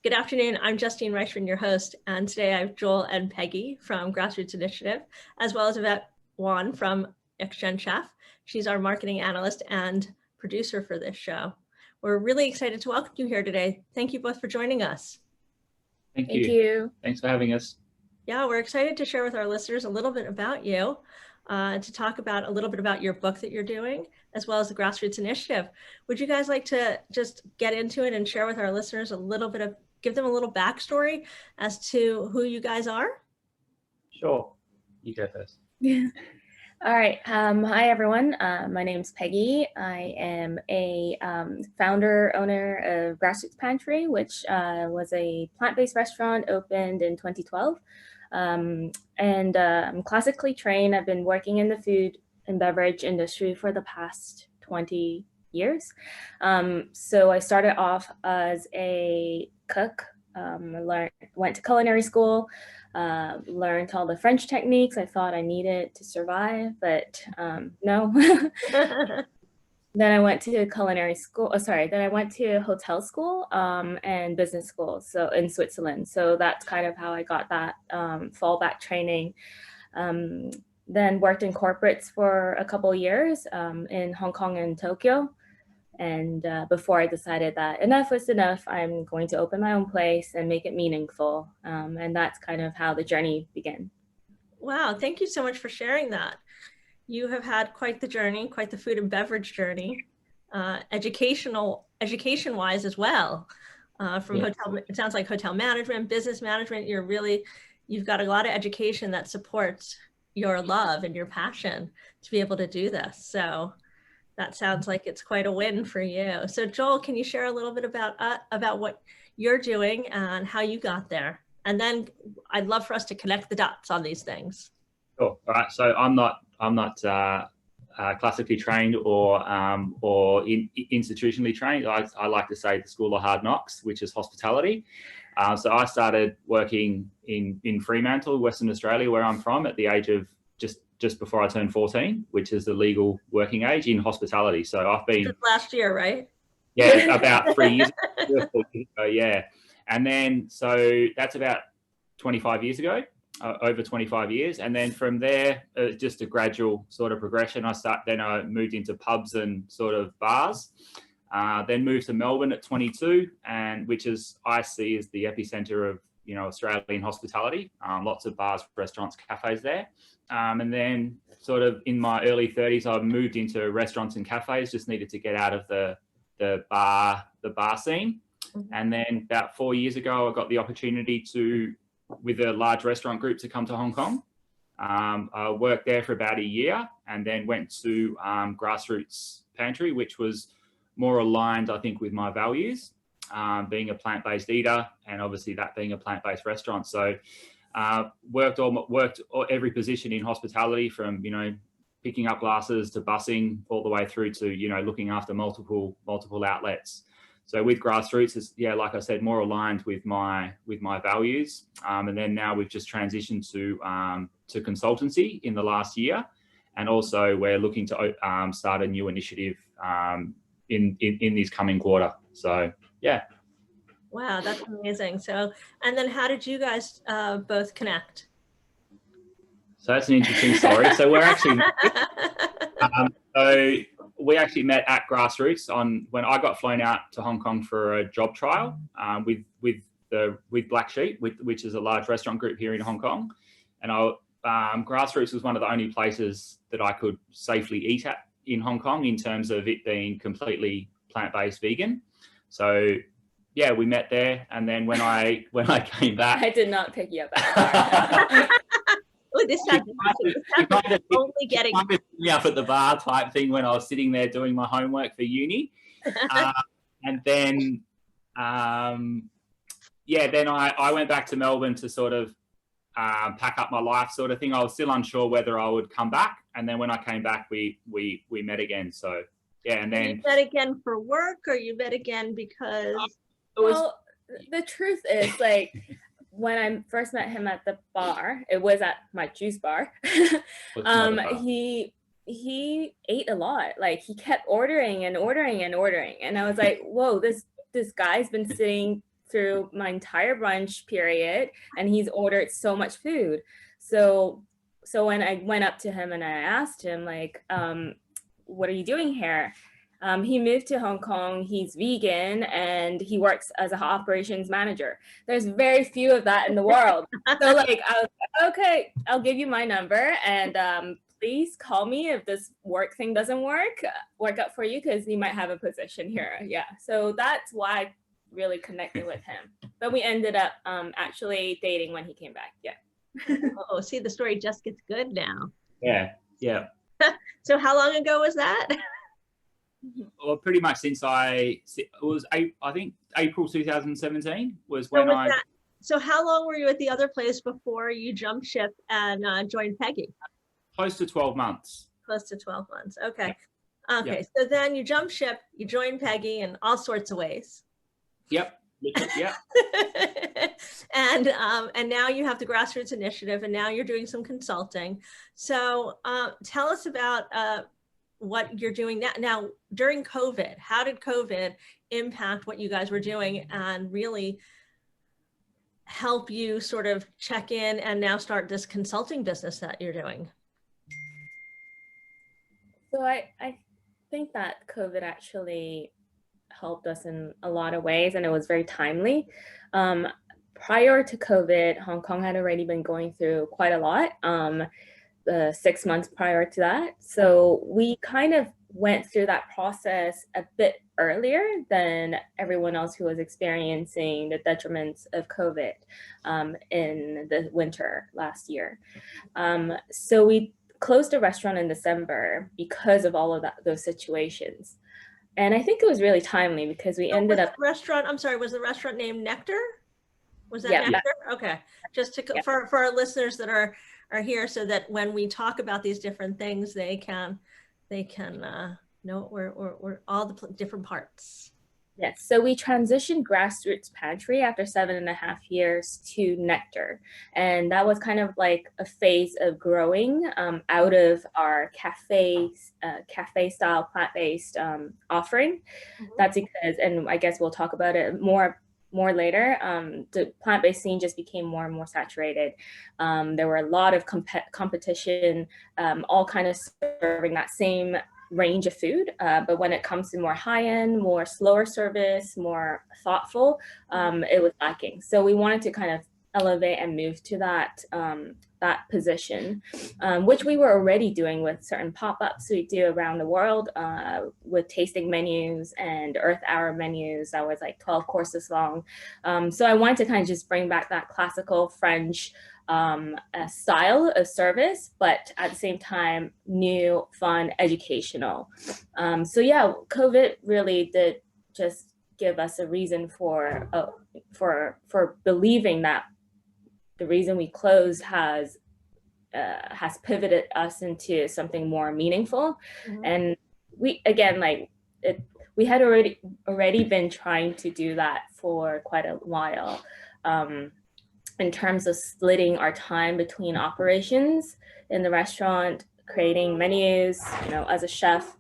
Good afternoon. I'm Justine Reichman, your host, and today I have Joel and Peggy from Grassroots Initiative, as well as Yvette Wan from Next-Gen Chef. She's our marketing analyst and producer for this show. We're really excited to welcome you here today. Thank you both for joining us. Thank you. Thanks for having us. Yeah, we're excited to share with our listeners a little bit about you, to talk about a little bit about your book that you're doing, as well as the Grassroots Initiative. Would you guys like to just get into it and share with our listeners a little bit of, give them a little backstory as to who you guys are? Sure. You go first. Yeah. All right. Hi, everyone. My name's Peggy. I am a founder, owner of Grassroots Pantry, which was a plant-based restaurant opened in 2012. I'm classically trained. I've been working in the food and beverage industry for the past 20 years. So I started off as a cook. I went to culinary school, learned all the French techniques I thought I needed to survive, but no. Then I went to culinary school, then I went to hotel school and business school, so in Switzerland. So that's kind of how I got that fallback training. Then worked in corporates for a couple of years in Hong Kong and Tokyo. And before I decided that enough was enough, I'm going to open my own place and make it meaningful. And that's kind of how the journey began. Wow, thank you so much for sharing that. You have had quite the journey, quite the food and beverage journey, education-wise as well. From hotel, it sounds like hotel management, business management, you've got a lot of education that supports your love and your passion to be able to do this. So that sounds like it's quite a win for you. So Joel, can you share a little bit about what you're doing and how you got there? And then I'd love for us to connect the dots on these things. Cool. All right. So I'm not classically trained or institutionally trained. I like to say the School of Hard Knocks, which is hospitality. So I started working in Fremantle, Western Australia, where I'm from, at the age of just before I turned 14, which is the legal working age in hospitality. So I've been last year, right? Yeah, about 3 years ago. Yeah. And then, so that's about 25 years ago, over 25 years. And then from there, just a gradual sort of progression. Then I moved into pubs and sort of bars, then moved to Melbourne at 22, and which is, I see as the epicenter of, Australian hospitality, lots of bars, restaurants, cafes there. And then sort of in my early 30s, I moved into restaurants and cafes, just needed to get out of the bar scene. Mm-hmm. And then about 4 years ago, I got the opportunity with a large restaurant group, to come to Hong Kong. I worked there for about a year, and then went to Grassroots Pantry, which was more aligned, I think, with my values, being a plant-based eater, and obviously that being a plant-based restaurant. So worked every position in hospitality, from picking up glasses to bussing, all the way through to looking after multiple outlets. So with Grassroots, it's, like I said, more aligned with my values. And then now we've just transitioned to Consultancy in the last year, and also we're looking to start a new initiative in this coming quarter. So yeah. Wow, that's amazing. So, and then how did you guys both connect? So that's an interesting story. So we're actually, we actually met at Grassroots when I got flown out to Hong Kong for a job trial with Black Sheep, which is a large restaurant group here in Hong Kong. And Grassroots was one of the only places that I could safely eat at in Hong Kong, in terms of it being completely plant-based vegan. So yeah, we met there, and then when I came back, I did not pick you up at the bar. Oh, this sounds only getting me up at the bar type thing when I was sitting there doing my homework for uni, and then then I went back to Melbourne to sort of pack up my life, sort of thing. I was still unsure whether I would come back, and then when I came back, we met again. So yeah, and then you met again for work, or you met again because well, the truth is, like, when I first met him at the bar, it was at my juice bar. He ate a lot. Like, he kept ordering and ordering and ordering, and I was like, whoa, this guy's been sitting through my entire brunch period, and he's ordered so much food. So when I went up to him and I asked him, like, what are you doing here? He moved to Hong Kong, he's vegan, and he works as an operations manager. There's very few of that in the world. So like, I was like, okay, I'll give you my number, and please call me if this work thing doesn't work out for you, because you might have a position here. Yeah, so that's why I really connected with him. But we ended up actually dating when he came back. Yeah. Oh, see, the story just gets good now. Yeah, yeah. So how long ago was that? Well, pretty much since I think April 2017 was when So how long were you at the other place before you jumped ship and joined Peggy? Close to 12 months. Close to 12 months. Okay. Yeah. Okay. Yeah. So then you jump ship, you join Peggy in all sorts of ways. Yep. Yeah. And now you have the Grassroots Initiative, and now you're doing some consulting. So tell us about what you're doing now. Now, during COVID, how did COVID impact what you guys were doing and really help you sort of check in and now start this consulting business that you're doing? So I think that COVID actually helped us in a lot of ways, and it was very timely. Prior to COVID, Hong Kong had already been going through quite a lot, 6 months prior to that. So we kind of went through that process a bit earlier than everyone else who was experiencing the detriments of COVID in the winter last year. So we closed the restaurant in December because of all of those situations. And I think it was really timely because we ended up— restaurant, I'm sorry, was the restaurant named Nectar? Was that yeah, Nectar? Okay. Just to, yeah, for our listeners that are here, so that when we talk about these different things, they can know we're all the different parts. Yes, so we transitioned Grassroots Pantry after 7.5 years to Nectar. And that was kind of like a phase of growing out of our cafe style plant-based offering. Mm-hmm. That's because, and I guess we'll talk about it more later, the plant-based scene just became more and more saturated. There were a lot of competition, all kind of serving that same range of food, but when it comes to more high-end, more slower service, more thoughtful, it was lacking. So we wanted to kind of elevate and move to that position, which we were already doing with certain pop-ups we do around the world, with tasting menus and Earth Hour menus that was like 12 courses long. So I wanted to kind of just bring back that classical French style of service, but at the same time, new, fun, educational. So yeah, COVID really did just give us a reason for believing that the reason we closed has pivoted us into something more meaningful. Mm-hmm. And we, again, we had already been trying to do that for quite a while. In terms of splitting our time between operations in the restaurant, creating menus, as a chef,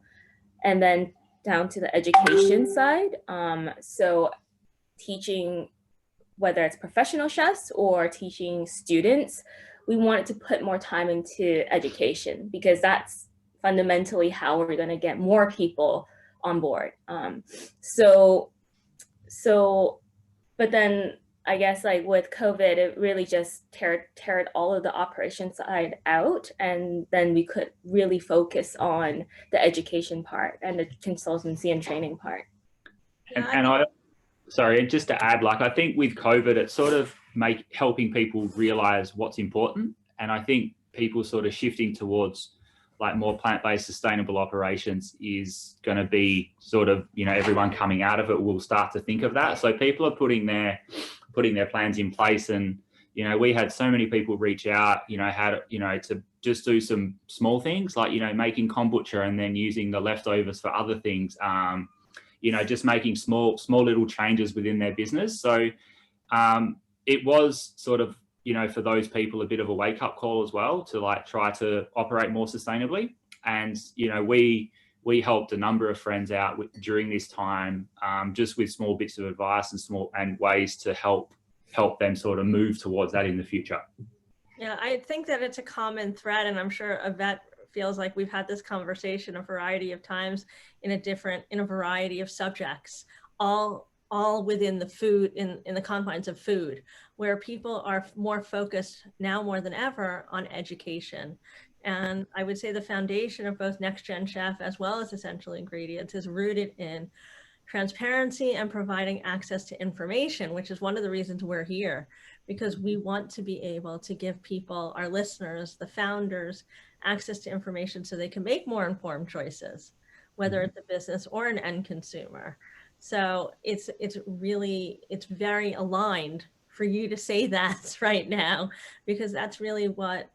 and then down to the education side. So teaching, whether it's professional chefs or teaching students, we wanted to put more time into education because that's fundamentally how we're going to get more people on board. But then I guess with COVID, it really just teared all of the operation side out, and then we could really focus on the education part and the consultancy and training part. Sorry, just to add, I think with COVID, it's sort of helping people realize what's important. And I think people sort of shifting towards more plant-based sustainable operations is going to be sort of, everyone coming out of it will start to think of that. So people are putting their plans in place. And, we had so many people reach out, to just do some small things like, making kombucha and then using the leftovers for other things. Just making small little changes within their business. So it was sort of, for those people, a bit of a wake up call as well to try to operate more sustainably. And, we we helped a number of friends out during this time, just with small bits of advice and ways to help them sort of move towards that in the future. Yeah, I think that it's a common thread, and I'm sure Yvette feels like we've had this conversation a variety of times in a variety of subjects, all within the food, in the confines of food, where people are more focused now more than ever on education. And I would say the foundation of both Next Gen Chef as well as Essential Ingredients is rooted in transparency and providing access to information, which is one of the reasons we're here, because we want to be able to give people, our listeners, the founders, access to information so they can make more informed choices, whether it's a business or an end consumer. So it's very aligned for you to say that right now, because that's really what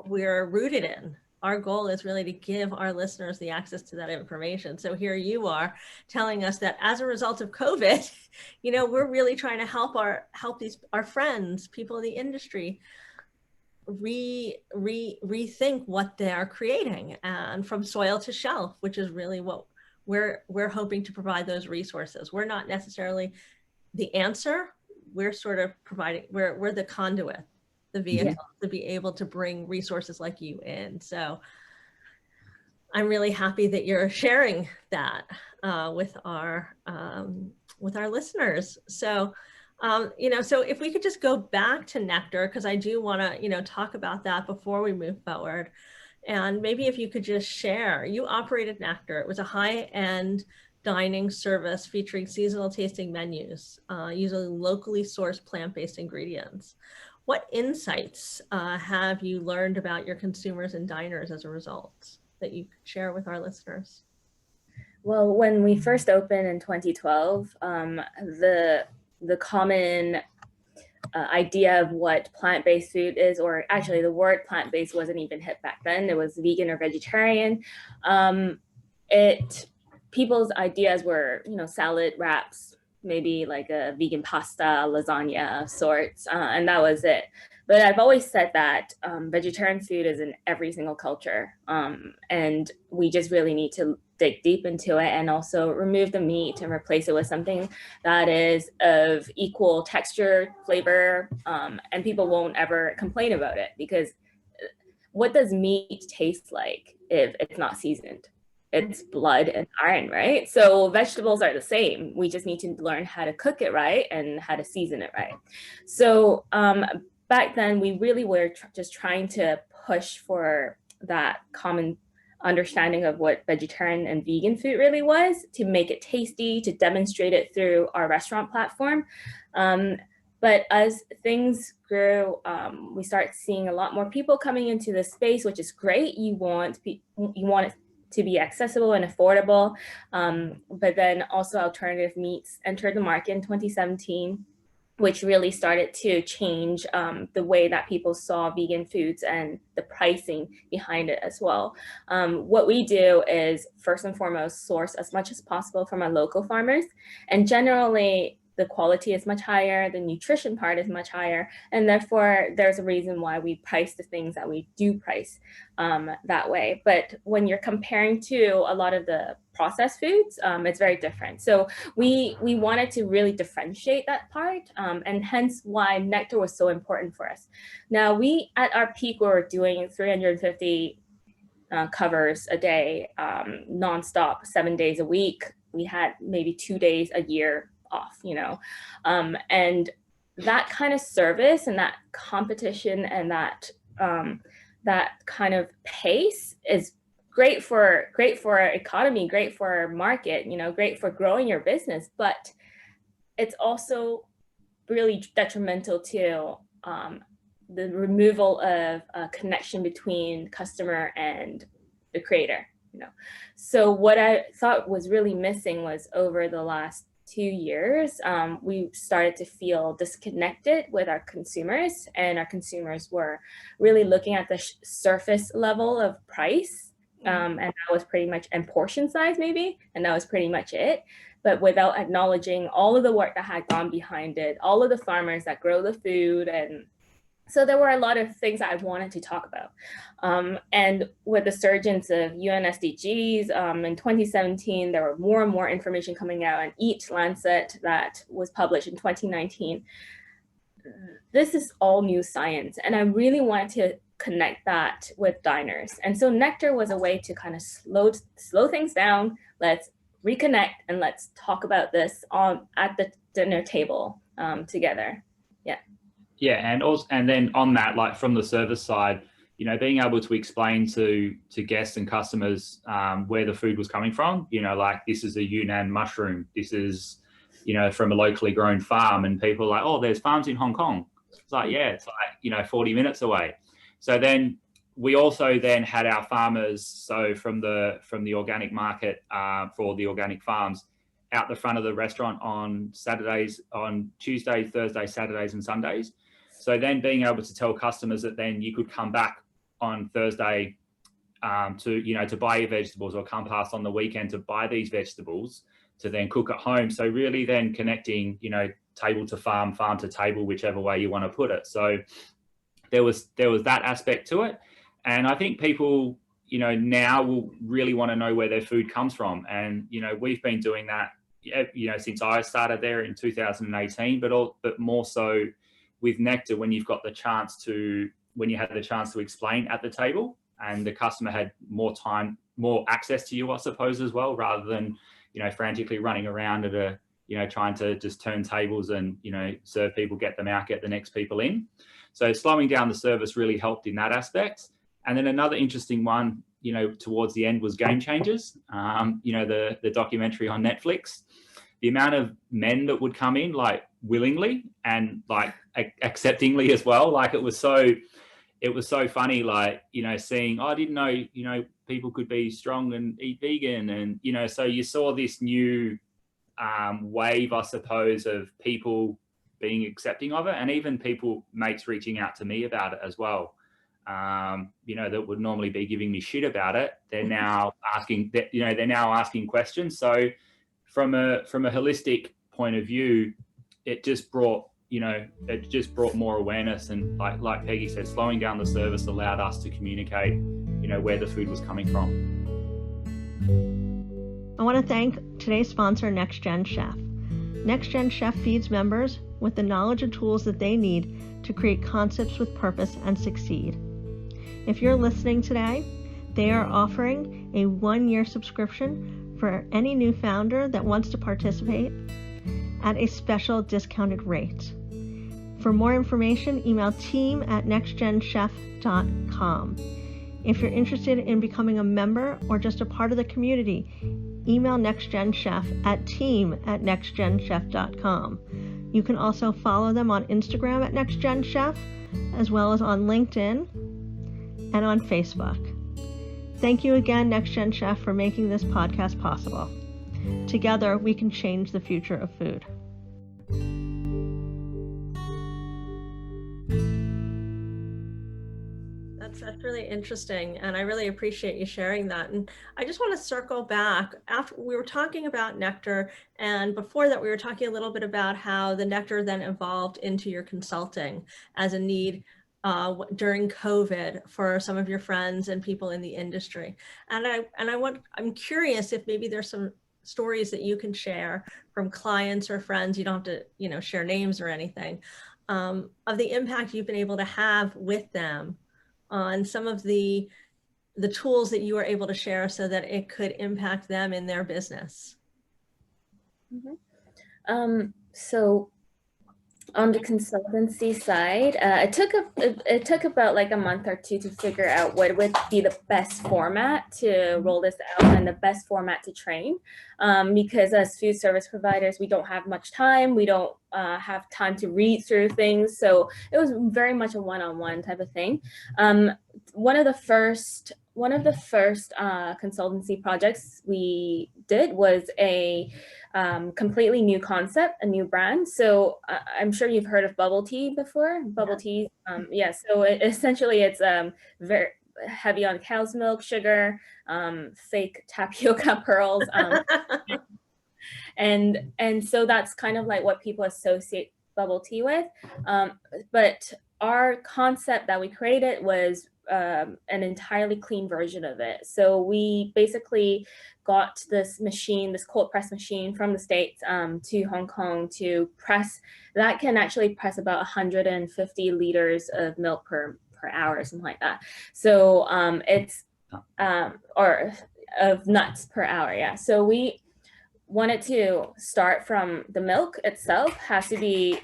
we're rooted in. Our goal is really to give our listeners the access to that information. So here you are telling us that as a result of COVID, we're really trying to help our friends, people in the industry, rethink what they're creating, and from soil to shelf, which is really what we're hoping to provide those resources. We're not necessarily the answer. We're sort of providing, we're the conduit, the vehicle to be able to bring resources like you in. So I'm really happy that you're sharing that with our listeners. So, so if we could just go back to Nectar, because I do want to, talk about that before we move forward. And maybe if you could just share, you operated Nectar. It was a high-end dining service featuring seasonal tasting menus, usually locally sourced plant-based ingredients. What insights have you learned about your consumers and diners as a result that you could share with our listeners? Well, when we first opened in 2012, the common idea of what plant-based food is, or actually the word plant-based wasn't even hit back then. It was vegan or vegetarian. People's ideas were, salad wraps, maybe like a vegan pasta, lasagna of sorts, and that was it. But I've always said that vegetarian food is in every single culture, and we just really need to dig deep into it and also remove the meat and replace it with something that is of equal texture, flavor, and people won't ever complain about it, because what does meat taste like if it's not seasoned? It's blood and iron, right? So vegetables are the same. We just need to learn how to cook it right and how to season it right. So back then, we really were just trying to push for that common understanding of what vegetarian and vegan food really was, to make it tasty, to demonstrate it through our restaurant platform. But as things grew, we started seeing a lot more people coming into the space, which is great. You want it to be accessible and affordable. But then also alternative meats entered the market in 2017, which really started to change the way that people saw vegan foods and the pricing behind it as well. What we do is first and foremost source as much as possible from our local farmers, and generally the quality is much higher, the nutrition part is much higher, and therefore there's a reason why we price the things that we do price that way. But when you're comparing to a lot of the processed foods, it's very different. So we wanted to really differentiate that part, and hence why Nectar was so important for us. Now, we at our peak were doing 350 covers a day, nonstop, 7 days a week. We had maybe 2 days a year off, and that kind of service and that competition and that kind of pace is great for our economy, great for our market, great for growing your business, but it's also really detrimental to the removal of a connection between customer and the creator. So what I thought was really missing was, over the last 2 years, we started to feel disconnected with our consumers, and our consumers were really looking at the surface level of price, and that was pretty much, and portion size maybe, and that was pretty much it, but without acknowledging all of the work that had gone behind it, all of the farmers that grow the food, and So there were a lot of things I wanted to talk about. And with the surgence of UN SDGs in 2017, there were more and more information coming out, and each Lancet that was published in 2019. This is all new science, and I really wanted to connect that with diners. And so Nectar was a way to kind of slow things down. Let's reconnect and let's talk about this at the dinner table together. Yeah. Yeah, and then on that, like from the service side, you know, being able to explain to guests and customers where the food was coming from. You know, like this is a Yunnan mushroom. This is, you know, from a locally grown farm, and people are like, oh, there's farms in Hong Kong. It's like, yeah, it's like, you know, 40 minutes away. So then we also then had our farmers, so from the organic market for the organic farms, out the front of the restaurant on Saturdays, on Tuesdays, Thursdays, Saturdays, and Sundays. So then being able to tell customers that then you could come back on Thursday to buy your vegetables, or come past on the weekend to buy these vegetables to then cook at home. So really then connecting, you know, table to farm, farm to table, whichever way you want to put it. So there was that aspect to it. And I think people, you know, now will really want to know where their food comes from. And, you know, we've been doing that, you know, since I started there in 2018, but more so with Nectar, when you had the chance to explain at the table, and the customer had more time, more access to you, I suppose, as well, rather than, you know, frantically running around at trying to just turn tables and, you know, serve people, get them out, get the next people in. So slowing down the service really helped in that aspect. And then another interesting one, you know, towards the end was Game Changers, you know, the documentary on Netflix. The amount of men that would come in, like, willingly and like acceptingly as well. Like, it was so funny, like, you know, seeing, oh, I didn't know, you know, people could be strong and eat vegan. And, you know, so you saw this new wave, I suppose, of people being accepting of it, and even mates reaching out to me about it as well. You know, that would normally be giving me shit about it. They're now asking questions. So from a holistic point of view, it just brought more awareness. And like Peggy said, slowing down the service allowed us to communicate, you know, where the food was coming from. I want to thank today's sponsor, Next Gen Chef. Next Gen Chef feeds members with the knowledge and tools that they need to create concepts with purpose and succeed. If you're listening today, they are offering a 1-year subscription for any new founder that wants to participate at a special discounted rate. For more information, email team@nextgenchef.com. If you're interested in becoming a member or just a part of the community, email NextGenChef at team@nextgenchef.com. You can also follow them on Instagram at NextGenChef, as well as on LinkedIn and on Facebook. Thank you again, NextGen Chef, for making this podcast possible. Together, we can change the future of food. That's really interesting, and I really appreciate you sharing that. And I just want to circle back. After we were talking about Nectar, and before that we were talking a little bit about how the Nectar then evolved into your consulting as a need during COVID for some of your friends and people in the industry. And I'm curious if maybe there's some stories that you can share from clients or friends, you don't have to, you know, share names or anything, of the impact you've been able to have with them on some of the tools that you were able to share so that it could impact them in their business. Mm-hmm. So on the consultancy side, it took about like a month or two to figure out what would be the best format to roll this out and the best format to train. Because as food service providers, we don't have much time. We don't have time to read through things. So it was very much a one-on-one type of thing. One of the first consultancy projects we did was a completely new concept, a new brand. So I'm sure you've heard of bubble tea before. Bubble tea, yeah. So essentially, it's very heavy on cow's milk, sugar, fake tapioca pearls, and so that's kind of like what people associate bubble tea with. But our concept that we created was an entirely clean version of it. So we basically got this machine, this cold press machine from the States to Hong Kong to press. That can actually press about 150 liters of milk per hour or something like that. So or of nuts per hour, yeah. So we wanted to start from the milk itself has to be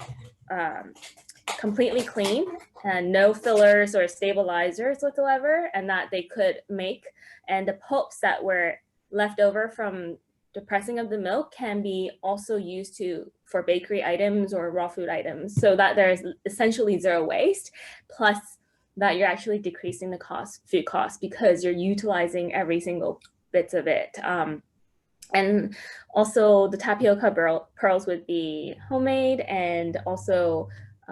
completely clean and no fillers or stabilizers whatsoever, and that they could make. And the pulps that were left over from the pressing of the milk can be also used for bakery items or raw food items, so that there's essentially zero waste, plus that you're actually decreasing the food cost because you're utilizing every single bit of it. And also the tapioca pearls would be homemade, and also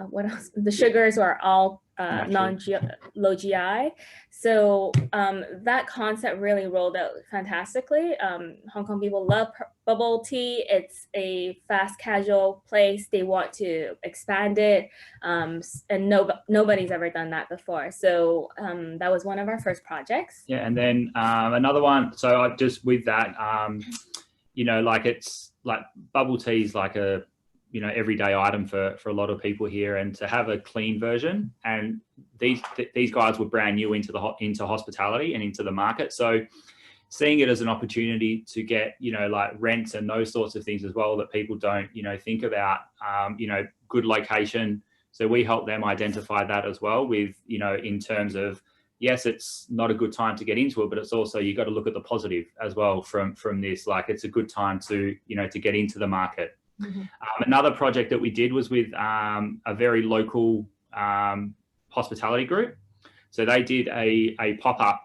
what else? The sugars are all low GI. So that concept really rolled out fantastically. Hong Kong people love bubble tea. It's a fast casual place. They want to expand it, and nobody's ever done that before. So that was one of our first projects. Yeah, and then another one. So I just with that, you know, like it's like bubble tea is like a everyday item for a lot of people here, and to have a clean version, and these guys were brand new into hospitality and into the market, so seeing it as an opportunity to get like rents and those sorts of things as well that people don't think about, good location. So we help them identify that as well with in terms of, yes, it's not a good time to get into it, but it's also, you got to look at the positive as well from this. Like, it's a good time to to get into the market. Mm-hmm. Another project that we did was with a very local hospitality group. So they did a pop-up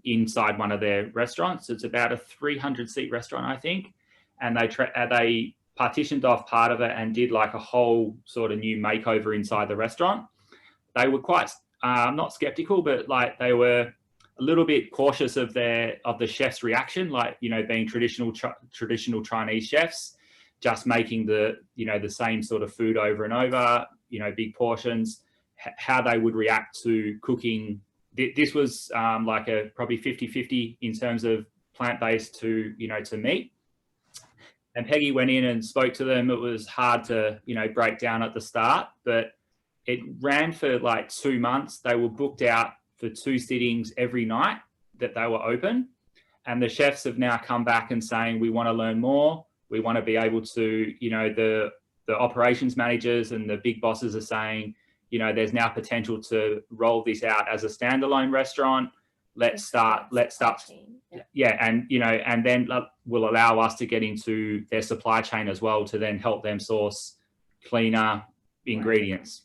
inside one of their restaurants. It's about a 300-seat restaurant, I think. And they partitioned off part of it and did like a whole sort of new makeover inside the restaurant. They were quite not skeptical, but like they were a little bit cautious of the chef's reaction, like being traditional Chinese chefs, just making the same sort of food over and over, big portions, how they would react to cooking. This was like a probably 50-50 in terms of plant-based to to meat. And Peggy went in and spoke to them. It was hard to break down at the start, but it ran for like 2 months. They were booked out for 2 sittings every night that they were open. And the chefs have now come back and saying, we want to learn more. We want to be able to, the operations managers and the big bosses are saying, there's now potential to roll this out as a standalone restaurant. Let's start. Yeah. And, and then will allow us to get into their supply chain as well to then help them source cleaner ingredients.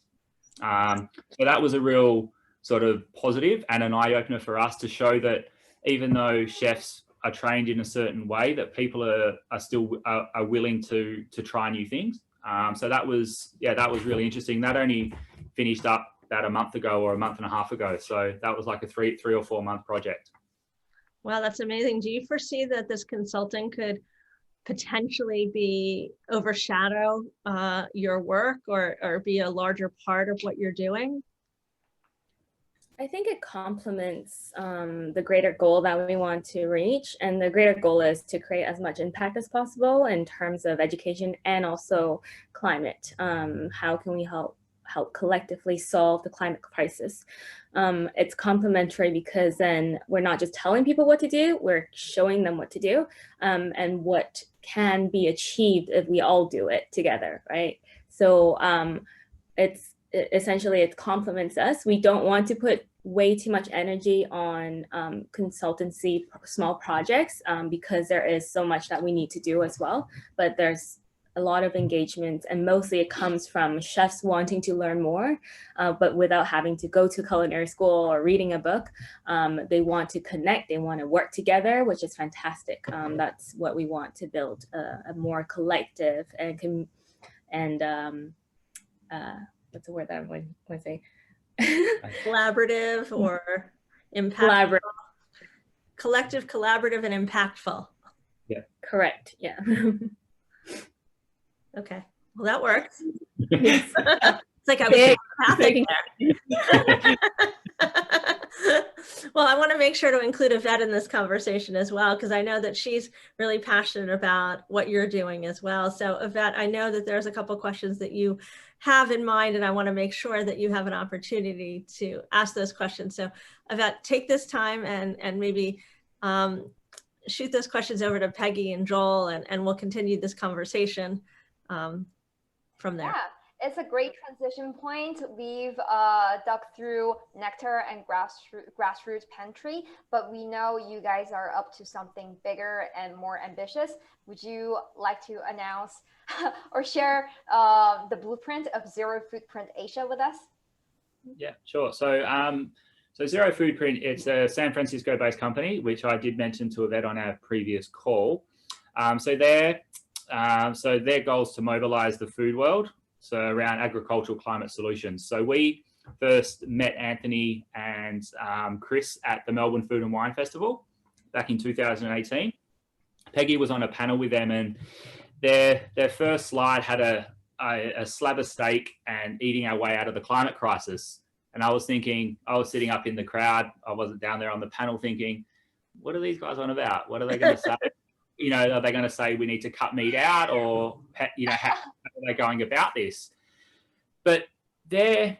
So that was a real sort of positive and an eye opener for us to show that even though chefs are trained in a certain way, that people are still willing to try new things. So that was really interesting. That only finished up about a month ago or a month and a half ago. So that was like a 3 or 4 month project. Wow, that's amazing. Do you foresee that this consulting could potentially overshadow your work or be a larger part of what you're doing? I think it complements the greater goal that we want to reach. And the greater goal is to create as much impact as possible in terms of education and also climate. How can we help collectively solve the climate crisis? It's complementary because then we're not just telling people what to do, we're showing them what to do, and what can be achieved if we all do it together, right? So essentially it complements us. We don't want to put way too much energy on consultancy small projects because there is so much that we need to do as well, but there's a lot of engagement, and mostly it comes from chefs wanting to learn more, but without having to go to culinary school or reading a book. They want to connect, they want to work together, which is fantastic. That's what we want to build, a more collective and what's the word that I want to say? Collaborative or impactful. Collective, collaborative, and impactful. Yeah. Correct. Yeah. Okay. Well, that works. Yes. It's like I was telepathic there. Well, I want to make sure to include Yvette in this conversation as well, because I know that she's really passionate about what you're doing as well. So Yvette, I know that there's a couple questions that you have in mind, and I want to make sure that you have an opportunity to ask those questions. So Yvette, take this time and maybe shoot those questions over to Peggy and Joel, and we'll continue this conversation from there. Yeah. It's a great transition point. We've dug through Nectar and Grassroots Pantry, but we know you guys are up to something bigger and more ambitious. Would you like to announce or share the blueprint of Zero Footprint Asia with us? Yeah, sure. So Zero Footprint, it's a San Francisco-based company, which I did mention to Yvette on our previous call. So their goal is to mobilize the food world, so around agricultural climate solutions. So we first met Anthony and Chris at the Melbourne Food and Wine Festival back in 2018. Peggy was on a panel with them, and their first slide had a slab of steak and eating our way out of the climate crisis. And I was thinking, I was sitting up in the crowd, I wasn't down there on the panel, thinking, what are these guys on about? What are they going to say? You know, are they going to say we need to cut meat out, or, you know, how are they going about this? But it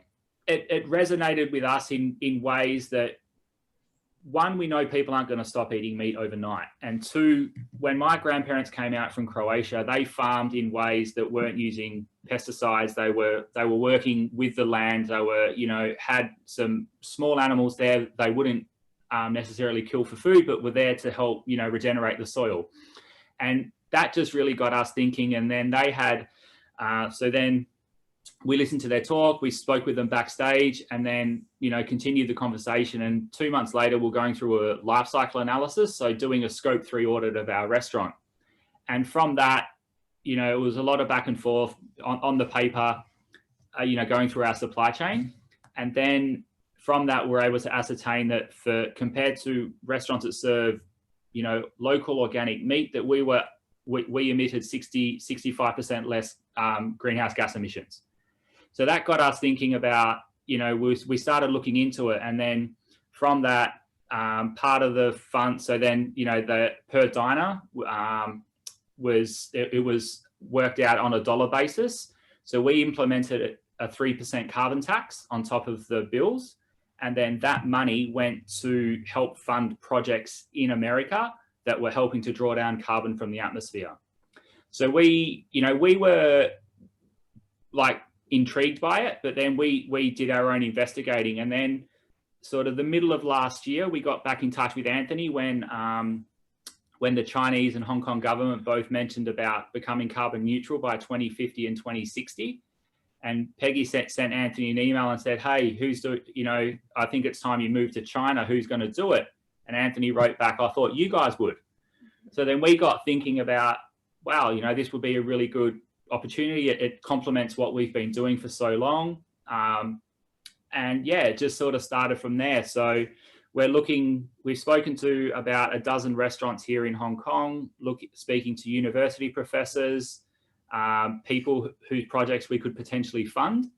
resonated with us in ways that, one, we know people aren't going to stop eating meat overnight. And two, when my grandparents came out from Croatia, they farmed in ways that weren't using pesticides. They were working with the land. They were, you know, had some small animals there they wouldn't necessarily kill for food, but were there to help, you know, regenerate the soil. And that just really got us thinking. And then they had, so then we listened to their talk, we spoke with them backstage, and then, you know, continued the conversation. And 2 months later, we're going through a life cycle analysis. So doing a scope 3 audit of our restaurant. And from that, you know, it was a lot of back and forth on the paper, you know, going through our supply chain. And then from that, we're able to ascertain that compared to restaurants that serve, you know, local organic meat, that we emitted 65% less greenhouse gas emissions. So that got us thinking about, you know, we started looking into it. And then from that, part of the fund, so then, you know, the per diner was worked out on a dollar basis. So we implemented a 3% carbon tax on top of the bills. And then that money went to help fund projects in America that were helping to draw down carbon from the atmosphere. So we were like intrigued by it, but then we did our own investigating. And then sort of the middle of last year, we got back in touch with Anthony when the Chinese and Hong Kong government both mentioned about becoming carbon neutral by 2050 and 2060. And Peggy sent Anthony an email and said, hey, I think it's time you move to China. Who's going to do it? And Anthony wrote back, I thought you guys would. So then we got thinking about, wow, you know, this would be a really good opportunity. It complements what we've been doing for so long. And yeah, it just sort of started from there. So we've spoken to about a dozen restaurants here in Hong Kong, speaking to university professors, people whose projects we could potentially fund.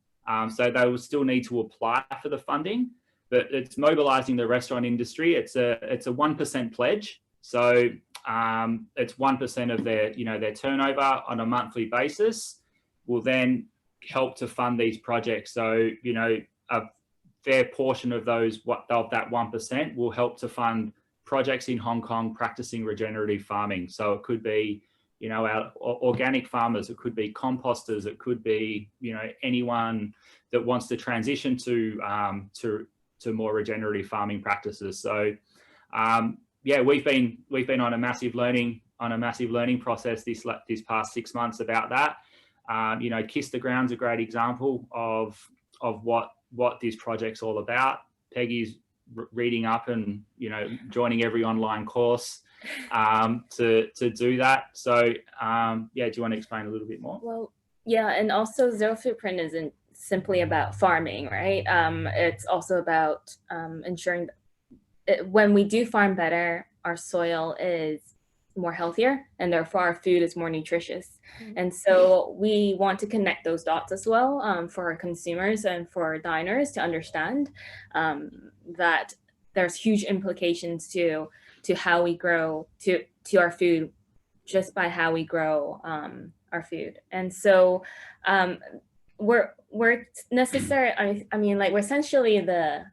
So they will still need to apply for the funding, but it's mobilizing the restaurant industry. It's a 1% pledge. So it's 1% of their turnover on a monthly basis will then help to fund these projects. So, you know, a fair portion of that 1% will help to fund projects in Hong Kong practicing regenerative farming. So it could be, you know, our organic farmers, it could be composters, it could be, you know, anyone that wants to transition to more regenerative farming practices. So yeah, we've been on a massive learning process this past 6 months about that. You know, Kiss the Ground's a great example of what this project's all about. Peggy's reading up and, you know, joining every online course to do that. So yeah, do you want to explain a little bit more? Well, yeah, and also Zero Footprint isn't simply about farming, right? It's also about ensuring that when we do farm better, our soil is more healthier, and therefore our food is more nutritious. And so we want to connect those dots as well, for our consumers and for our diners to understand that there's huge implications to how we grow to our food just by how we grow our food. And so we're necessary. I mean, like, we're essentially the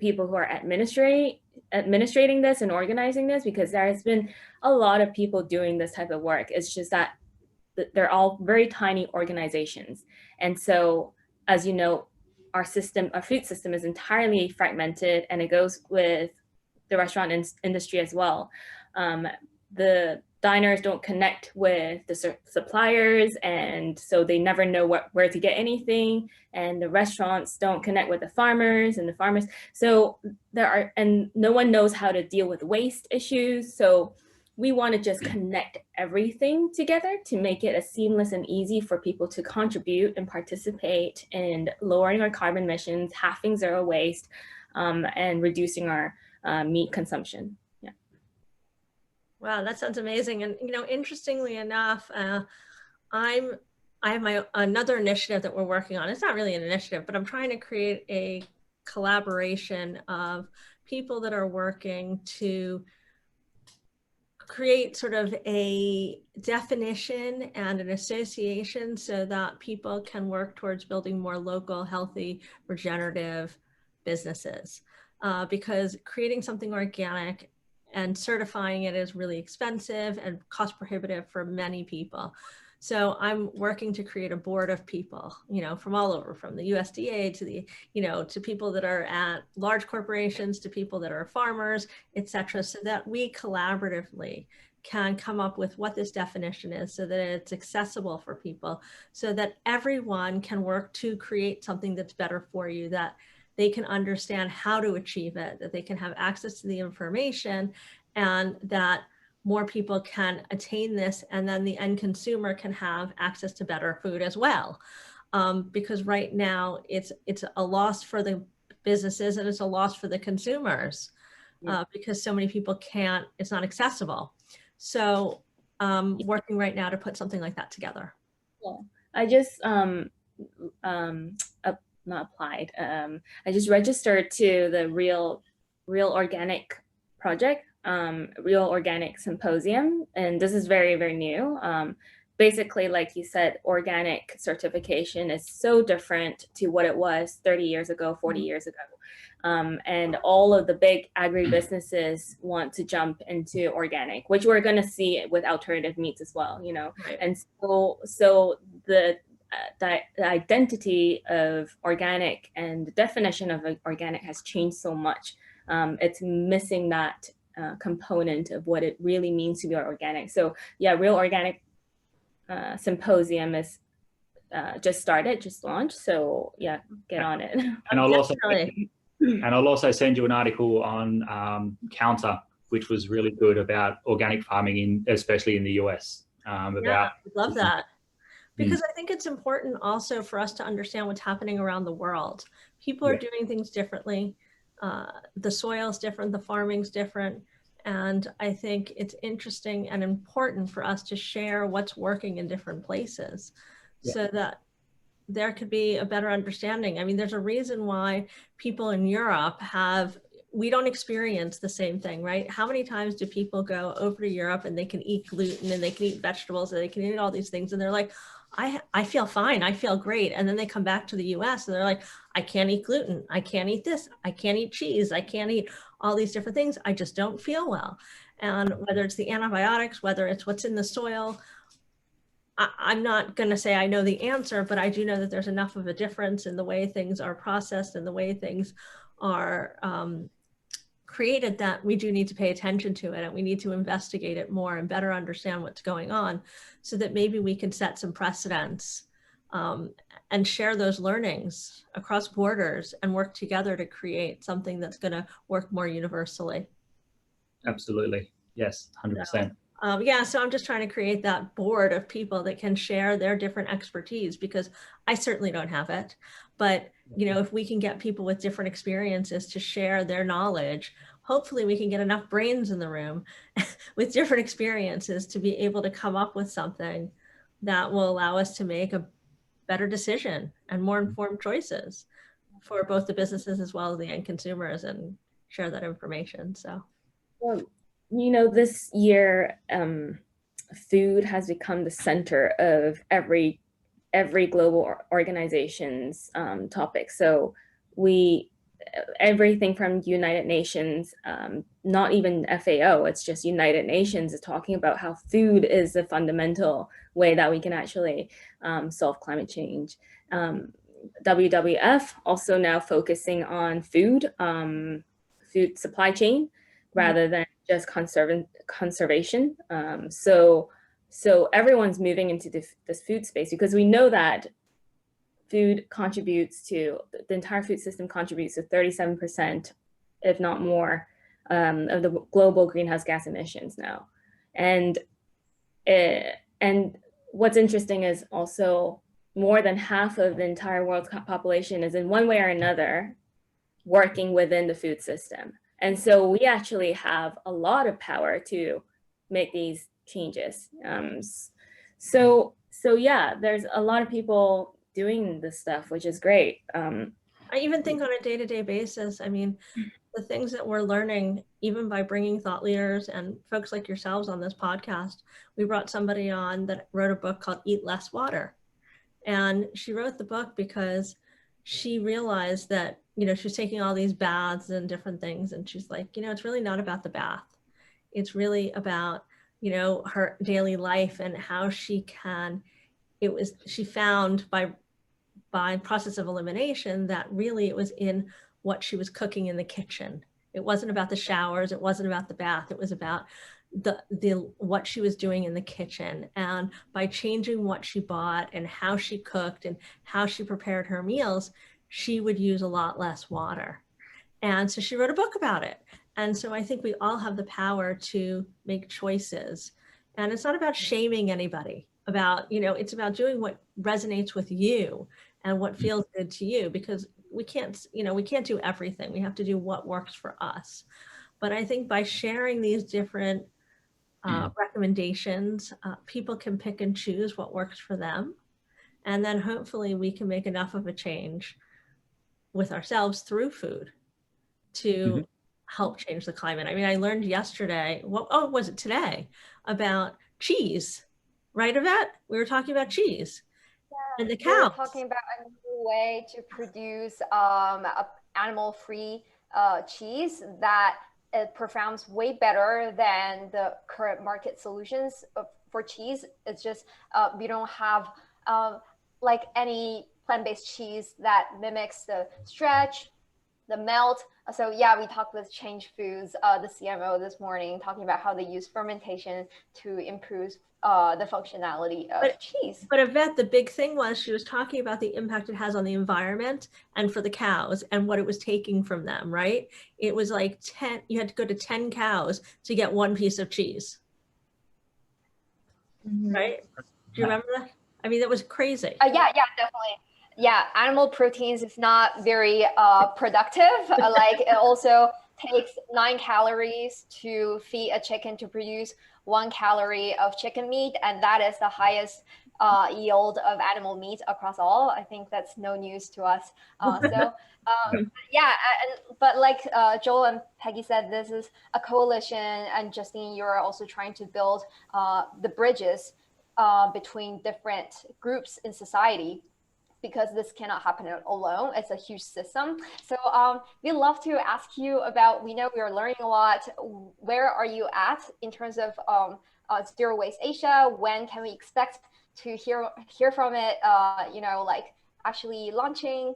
people who are administrating this and organizing this, because there has been a lot of people doing this type of work. It's just that they're all very tiny organizations. And so, as you know, our food system is entirely fragmented, and it goes with the restaurant industry as well. The diners don't connect with the suppliers, and so they never know where to get anything. And the restaurants don't connect with the farmers and the farmers. So and no one knows how to deal with waste issues. So we want to just connect everything together to make it as seamless and easy for people to contribute and participate in lowering our carbon emissions, halving zero waste, and reducing our meat consumption. Wow, that sounds amazing. And, interestingly enough, I have another initiative that we're working on. It's not really an initiative, but I'm trying to create a collaboration of people that are working to create sort of a definition and an association so that people can work towards building more local, healthy, regenerative businesses. Because creating something organic and certifying it is really expensive and cost prohibitive for many people. So I'm working to create a board of people, from all over, from the USDA to the, to people that are at large corporations, to people that are farmers, et cetera, so that we collaboratively can come up with what this definition is so that it's accessible for people, so that everyone can work to create something that's better for you, that they can understand how to achieve it, that they can have access to the information, and that more people can attain this, and then the end consumer can have access to better food as well. Because right now it's a loss for the businesses and it's a loss for the consumers, because so many people can't, it's not accessible. So working right now to put something like that together. Yeah. I just not applied. I just registered to the Real Organic project, Real Organic Symposium, and this is very, very new. Basically, like you said, organic certification is so different to what it was 30 years ago, 40 years ago. And all of the big agribusinesses want to jump into organic, which we're going to see with alternative meats as well, Right. And so the identity of organic and the definition of organic has changed so much. It's missing that component of what it really means to be organic. So yeah, Real Organic Symposium is just launched. So yeah, get on it. And I'll also send you an article on Counter, which was really good about organic farming, especially in the US. I love that. Because I think it's important also for us to understand what's happening around the world. People are doing things differently. The soil's different, the farming's different. And I think it's interesting and important for us to share what's working in different places so that there could be a better understanding. I mean, there's a reason why people in Europe we don't experience the same thing, right? How many times do people go over to Europe and they can eat gluten and they can eat vegetables and they can eat all these things and they're like, I feel fine, I feel great. And then they come back to the US and they're like, I can't eat gluten, I can't eat this, I can't eat cheese, I can't eat all these different things, I just don't feel well. And whether it's the antibiotics, whether it's what's in the soil, I'm not going to say I know the answer, but I do know that there's enough of a difference in the way things are processed and the way things are created that we do need to pay attention to it, and we need to investigate it more and better understand what's going on so that maybe we can set some precedents and share those learnings across borders and work together to create something that's going to work more universally. Absolutely. Yes, 100%. So I'm just trying to create that board of people that can share their different expertise, because I certainly don't have it. But, if we can get people with different experiences to share their knowledge, hopefully we can get enough brains in the room with different experiences to be able to come up with something that will allow us to make a better decision and more informed choices for both the businesses as well as the end consumers, and share that information. So, well, you know, this year, food has become the center of every global organization's topic. So everything from United Nations, not even FAO, it's just United Nations is talking about how food is the fundamental way that we can actually solve climate change. WWF also now focusing on food supply chain rather than just conservation. So everyone's moving into this food space, because we know that food contributes to, the entire food system contributes to 37%, if not more, of the global greenhouse gas emissions now. And what's interesting is also more than half of the entire world's population is in one way or another working within the food system. And so we actually have a lot of power to make these changes. So yeah, there's a lot of people doing this stuff, which is great. I even think on a day-to-day basis, I mean, the things that we're learning, even by bringing thought leaders and folks like yourselves on this podcast, we brought somebody on that wrote a book called Eat Less Water. And she wrote the book because she realized that, you know, she was taking all these baths and different things. And she's like, you know, it's really not about the bath. It's really about, you know, her daily life and how she can, she found by process of elimination that really it was in what she was cooking in the kitchen. It wasn't about the showers. It wasn't about the bath. It was about what she was doing in the kitchen. And by changing what she bought and how she cooked and how she prepared her meals, she would use a lot less water. And so she wrote a book about it. And so I think we all have the power to make choices. And it's not about shaming anybody, about, you know, it's about doing what resonates with you and what feels good to you, because we can't, you know, we can't do everything. We have to do what works for us. But I think by sharing these different recommendations, people can pick and choose what works for them. And then hopefully we can make enough of a change with ourselves through food to help change the climate. I mean, I learned yesterday, was it today, about cheese, right, Yvette? We were talking about cheese. Yeah, and the cows. We were talking about a new way to produce animal-free cheese that it performs way better than the current market solutions for cheese. It's just we don't have like any plant-based cheese that mimics the stretch, the melt. So yeah, we talked with Change Foods, the CMO this morning, talking about how they use fermentation to improve the functionality of cheese. But Yvette, the big thing was she was talking about the impact it has on the environment and for the cows and what it was taking from them, right? It was like 10, you had to go to 10 cows to get one piece of cheese, right? Do you remember that? I mean, that was crazy. Yeah, definitely. Yeah, animal proteins is not very productive. Like it also takes 9 calories to feed a chicken to produce 1 calorie of chicken meat, and that is the highest yield of animal meat across all. I think that's no news to us. Yeah, but like Joel and Peggy said, this is a coalition, and Justine, you're also trying to build the bridges between different groups in society, because this cannot happen alone. It's a huge system. So we'd love to ask you about, we know we are learning a lot. Where are you at in terms of Zero Waste Asia? When can we expect to hear from it, you know, like actually launching?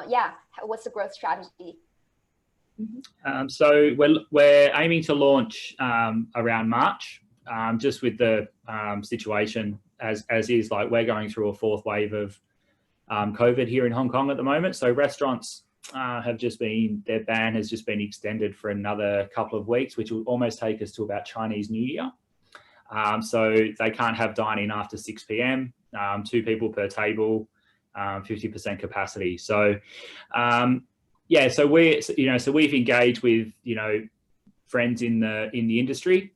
Yeah, what's the growth strategy? So we're aiming to launch around March, just with the situation as is, like we're going through a 4th wave of COVID here in Hong Kong at the moment. So restaurants have just been, their ban has just been extended for another couple of weeks, which will almost take us to about Chinese New Year. So they can't have dine-in after 6 p.m, 2 people per table, 50% capacity. So yeah, so we've engaged with, you know, friends in the industry.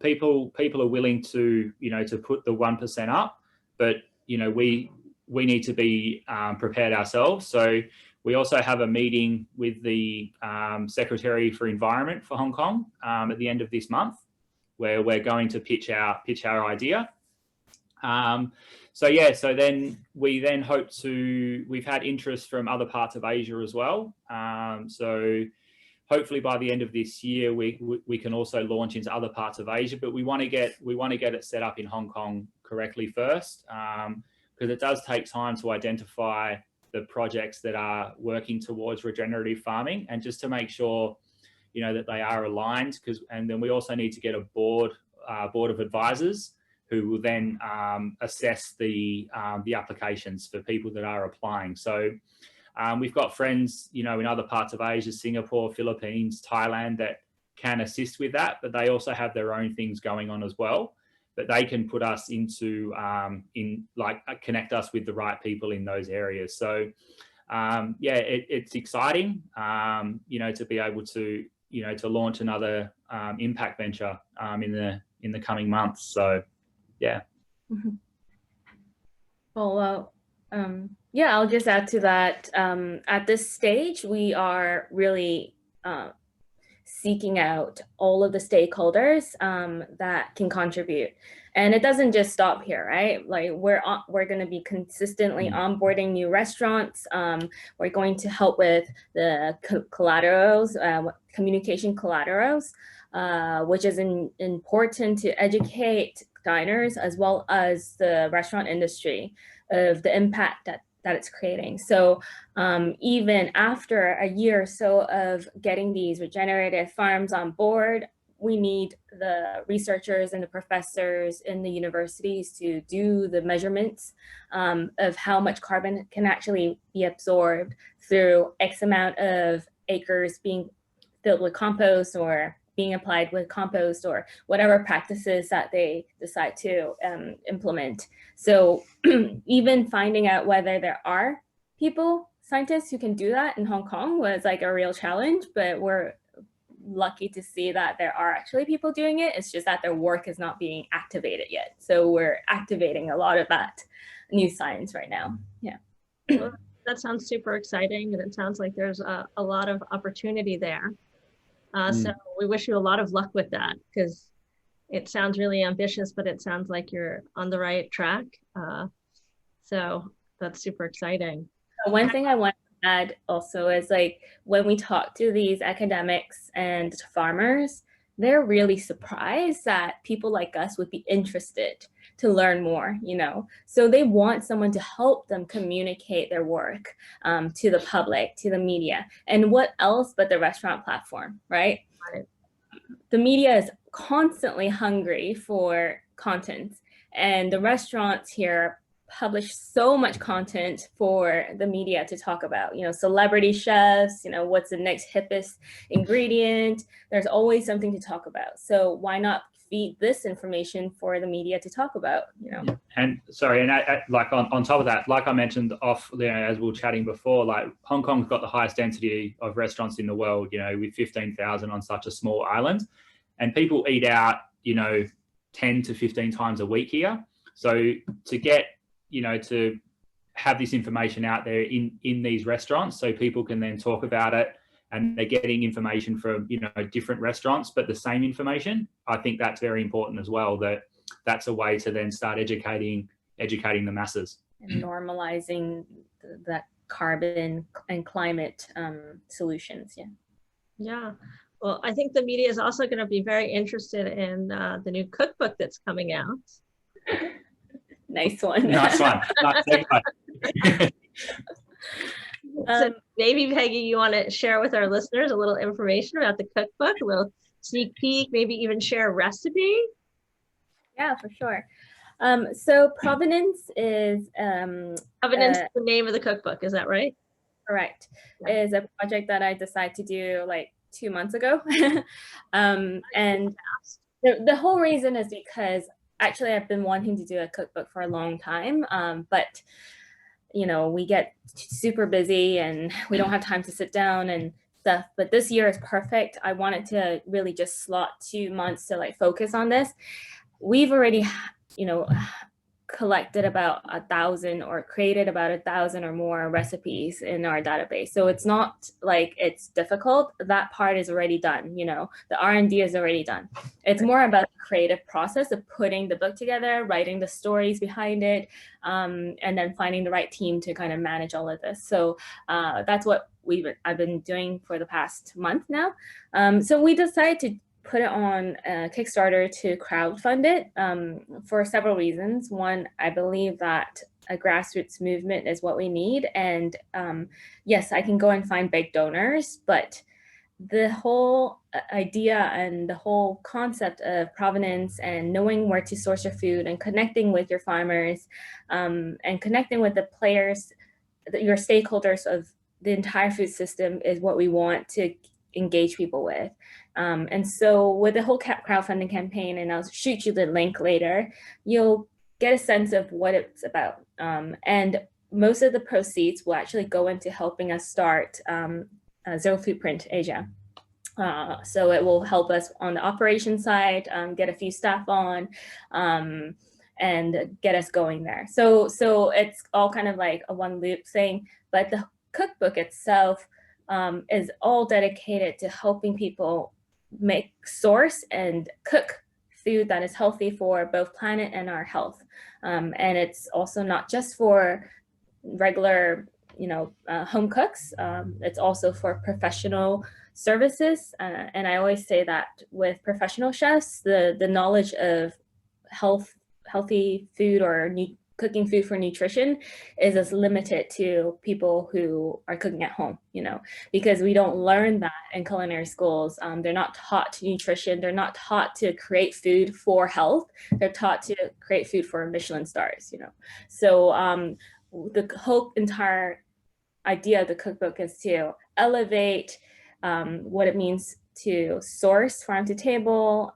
People are willing to, you know, to put the 1% up, but, you know, we need to be prepared ourselves. So we also have a meeting with the Secretary for Environment for Hong Kong at the end of this month, where we're going to pitch our idea. So yeah, so then we hope to, we've had interest from other parts of Asia as well. So hopefully by the end of this year, we can also launch into other parts of Asia, but we want to get it set up in Hong Kong correctly first, because it does take time to identify the projects that are working towards regenerative farming, and just to make sure, you know, that they are aligned. And then we also need to get a board of advisors who will then assess the applications for people that are applying. So we've got friends, you know, in other parts of Asia, Singapore, Philippines, Thailand, that can assist with that, but they also have their own things going on as well. But they can put us into, connect us with the right people in those areas. So yeah, it's exciting, you know, to be able to, you know, to launch another impact venture in the coming months. So yeah. Mm-hmm. Well, yeah, I'll just add to that. At this stage, we are really seeking out all of the stakeholders that can contribute, and it doesn't just stop here, right? Like we're going to be consistently onboarding new restaurants. We're going to help with the collaterals, communication collaterals, which is important to educate diners as well as the restaurant industry of the impact that it's creating. So even after a year or so of getting these regenerative farms on board, we need the researchers and the professors in the universities to do the measurements of how much carbon can actually be absorbed through X amount of acres being filled with compost, or being applied with compost, or whatever practices that they decide to implement. So even finding out whether there are scientists who can do that in Hong Kong was like a real challenge, but we're lucky to see that there are actually people doing it. It's just that their work is not being activated yet. So we're activating a lot of that new science right now. Yeah. Well, that sounds super exciting, and it sounds like there's a lot of opportunity there. So we wish you a lot of luck with that, because it sounds really ambitious, but it sounds like you're on the right track. So that's super exciting. One thing I want to add also is, like, when we talk to these academics and farmers, they're really surprised that people like us would be interested to learn more, you know? So they want someone to help them communicate their work to the public, to the media. And what else but the restaurant platform, right? Right. The media is constantly hungry for content, and the restaurants here publish so much content for the media to talk about, you know, celebrity chefs, you know, what's the next hippest ingredient. There's always something to talk about. So why not feed this information for the media to talk about, you know? And sorry, and like on top of that, like I mentioned off, you know, as we were chatting before, like Hong Kong's got the highest density of restaurants in the world, you know, with 15,000 on such a small island, and people eat out, you know, 10 to 15 times a week here. So to get, you know, to have this information out there in these restaurants, so people can then talk about it, and they're getting information from, you know, different restaurants, but the same information. I think that's very important as well, that's a way to then start educating the masses. And normalizing that carbon and climate solutions, yeah. Yeah. Well, I think the media is also going to be very interested in the new cookbook that's coming out. Nice one. Nice one. Nice. So maybe, Peggy, you want to share with our listeners a little information about the cookbook, a little sneak peek, maybe even share a recipe? Yeah, for sure. So Provenance is Provenance is the name of the cookbook, is that right? Correct. Yeah. Is a project that I decided to do like 2 months ago. And the whole reason is because actually I've been wanting to do a cookbook for a long time, but you know, we get super busy and we don't have time to sit down and stuff, but this year is perfect. I wanted to really just slot 2 months to like focus on this. We've already, you know, collected about 1,000 or created about 1,000 or more recipes in our database. So it's not like it's difficult. That part is already done. You know, the R&D is already done. It's more about the creative process of putting the book together, writing the stories behind it, and then finding the right team to kind of manage all of this. So that's what I've been doing for the past month now. So we decided to put it on Kickstarter to crowdfund it for several reasons. One, I believe that a grassroots movement is what we need. And yes, I can go and find big donors, but the whole idea and the whole concept of provenance and knowing where to source your food and connecting with your farmers and connecting with the players, your stakeholders of the entire food system is what we want to engage people with. And so with the whole crowdfunding campaign, and I'll shoot you the link later, you'll get a sense of what it's about. And most of the proceeds will actually go into helping us start Footprint Asia. So it will help us on the operation side, get a few staff on, and get us going there. So it's all kind of like a one loop thing, but the cookbook itself is all dedicated to helping people source and cook food that is healthy for both planet and our health. And it's also not just for regular, home cooks. It's also for professional services. And I always say that with professional chefs, the knowledge of healthy food or cooking food for nutrition is as limited to people who are cooking at home, because we don't learn that in culinary schools. They're not taught nutrition. They're not taught to create food for health. They're taught to create food for Michelin stars, So the whole entire idea of the cookbook is to elevate what it means to source farm to table,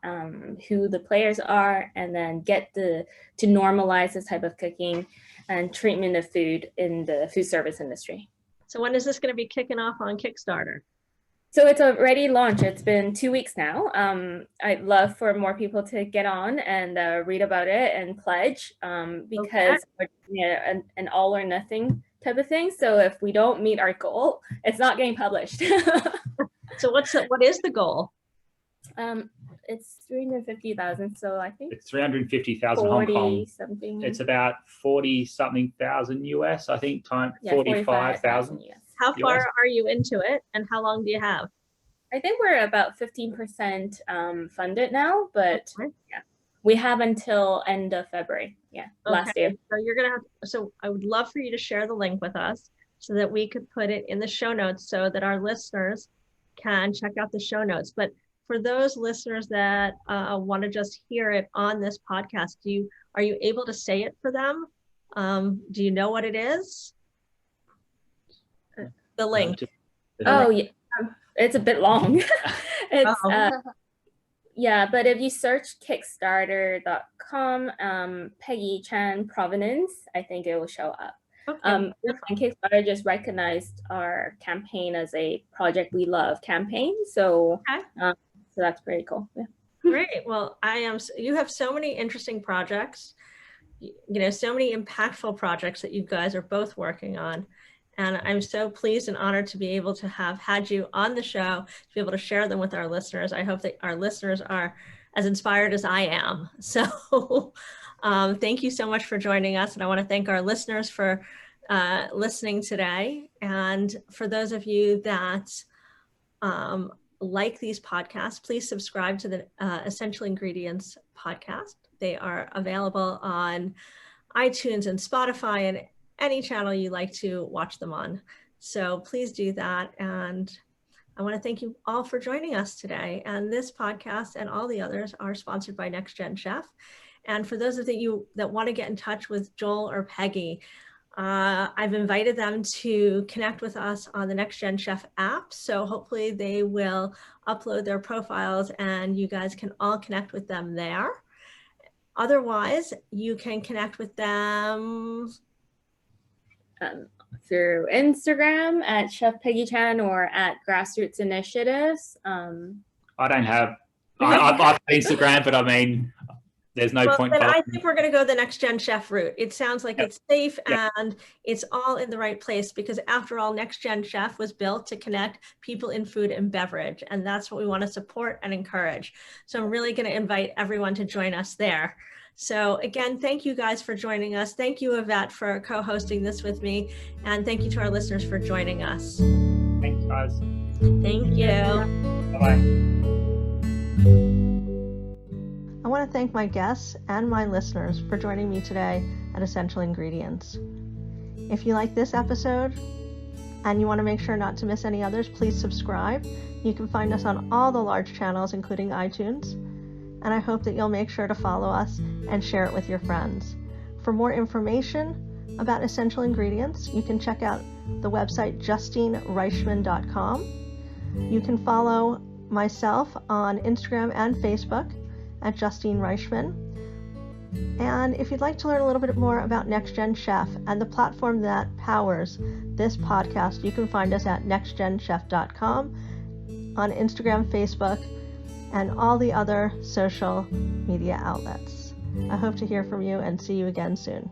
who the players are, and then to normalize this type of cooking and treatment of food in the food service industry. So when is this going to be kicking off on Kickstarter? So it's already launched. It's been 2 weeks now. I'd love for more people to get on and read about it and pledge because we're doing an all or nothing type of thing. So if we don't meet our goal, it's not getting published. So what is the goal? It's 350,000. So I think it's 350,000 Hong Kong. Something. It's about 40-something thousand US, I think, 45,000. How far are you into it, and how long do you have? I think we're about 15% funded now, but yeah, we have until end of February. Yeah, last year. So you're gonna have. So I would love for you to share the link with us so that we could put it in the show notes so that our listeners can check out the show notes. But for those listeners that want to just hear it on this podcast, are you able to say it for them? Do you know what it is? The link. Yeah, it's a bit long. Yeah, but if you search Kickstarter.com, Peggy Chan Provenance, I think it will show up. Okay. Kickstarter just recognized our campaign as a project we love campaign, so so that's pretty cool. Yeah. Great. Well, you have so many interesting projects, so many impactful projects that you guys are both working on, and I'm so pleased and honored to be able to have had you on the show to be able to share them with our listeners. I hope that our listeners are as inspired as I am. So. Thank you so much for joining us. And I want to thank our listeners for listening today. And for those of you that like these podcasts, please subscribe to the Essential Ingredients podcast. They are available on iTunes and Spotify and any channel you like to watch them on. So please do that. And I want to thank you all for joining us today. And this podcast and all the others are sponsored by Next Gen Chef. And for those of you that want to get in touch with Joel or Peggy, I've invited them to connect with us on the Next Gen Chef app. So hopefully they will upload their profiles and you guys can all connect with them there. Otherwise, you can connect with them through Instagram at Chef Peggy Chan or at Grassroots Initiatives. I don't have, I've Instagram, but I mean, there's no point. But I think we're going to go the next gen chef route. It sounds like it's safe and it's all in the right place, because after all, next gen chef was built to connect people in food and beverage. And that's what we want to support and encourage. So I'm really going to invite everyone to join us there. So again, thank you guys for joining us. Thank you, Yvette, for co-hosting this with me. And thank you to our listeners for joining us. Thanks, guys. Thank you. Bye-bye. I want to thank my guests and my listeners for joining me today at Essential Ingredients. If you like this episode and you want to make sure not to miss any others, please subscribe. You can find us on all the large channels, including iTunes. And I hope that you'll make sure to follow us and share it with your friends. For more information about Essential Ingredients, you can check out the website justinereichman.com. You can follow myself on Instagram and Facebook at Justine Reichman. And if you'd like to learn a little bit more about Next Gen Chef and the platform that powers this podcast, you can find us at nextgenchef.com, on Instagram, Facebook, and all the other social media outlets. I hope to hear from you and see you again soon.